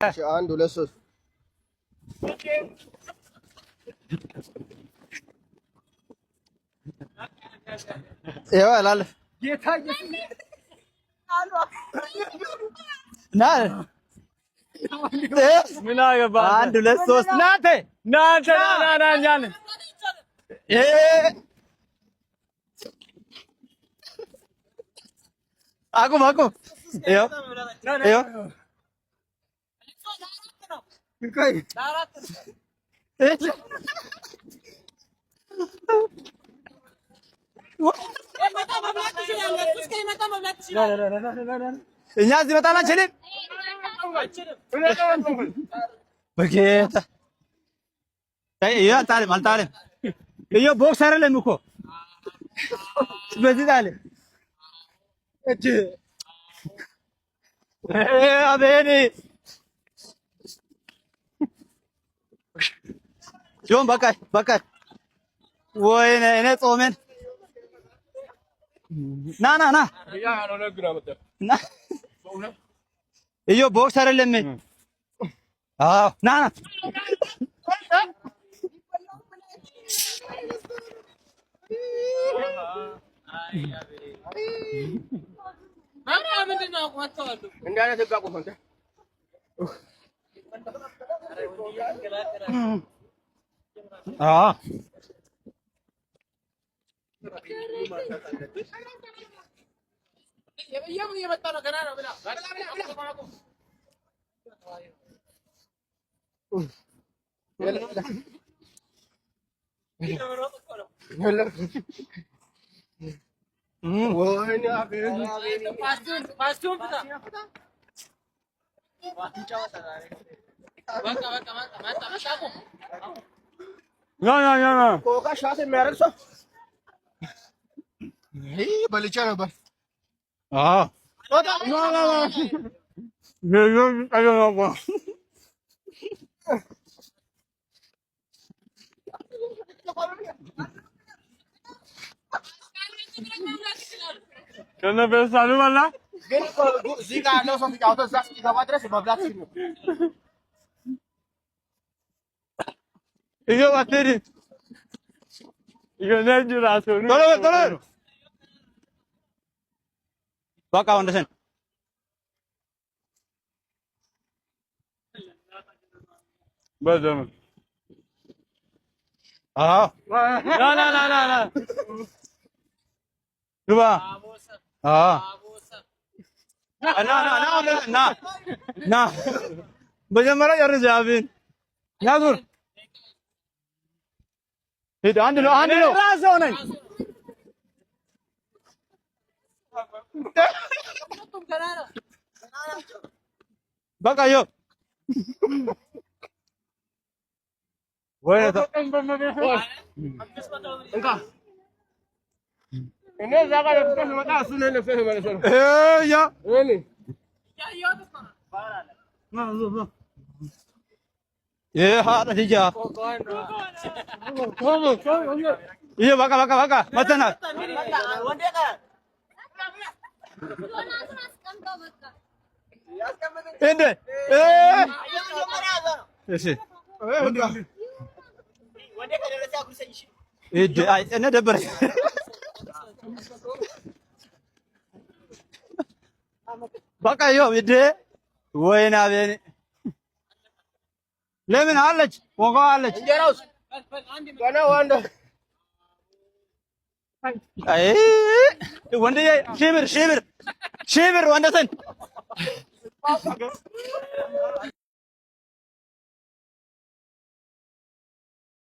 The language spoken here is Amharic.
አንድ ሁለት ሶስት ይኸው አላለ ጌታ ና ምን አገባ አንድ ሁለት ሶስት ናንተ ና ኛን አቁም ይኸው እኛ እዚህ መጣን አንችልም። በጌታ አልጣልም። ይኸው ቦክስ አይደለም እኮ በዚህ ጣል አቤኔ ሲሆን በቃ ወይኔ እኔ ጾሜን ና እዮ ቦክስ አይደለም። አዎ ና No. Coca shot የሚያደርግ ሰው በልቼ ነበር። ከነበሳሉ ማላ ግን እዚህ ጋር ያለው ሰው ሲጫወተው እዛ እስኪገባ ድረስ መብላት ነው። ይሄው አትሪ ይገናኝ ራሱ ቶሎ በቃ ወንደሰን በደም ና ግባ ና መጀመሪያ ጨርስ ያብን ያዙር ሂድ አንድ ነው ራስ ሆነኝ በቃ ዮ ወይ እንካ እኔ ዛጋ ለፍተህ መጣ እሱ ነው ለፍተህ ማለት ነው ያ እኔ ሀዲጃ ይሄ በቃ መተናል እንደ እሺ እኔ ደበረኝ በቃ ይኸው እንደ ወይኔ አቤኔ ለምን አለች ወጋ አለች እንጀራውስ ገና ወንድ አይ ወንድዬ ሽብር ወንደሰን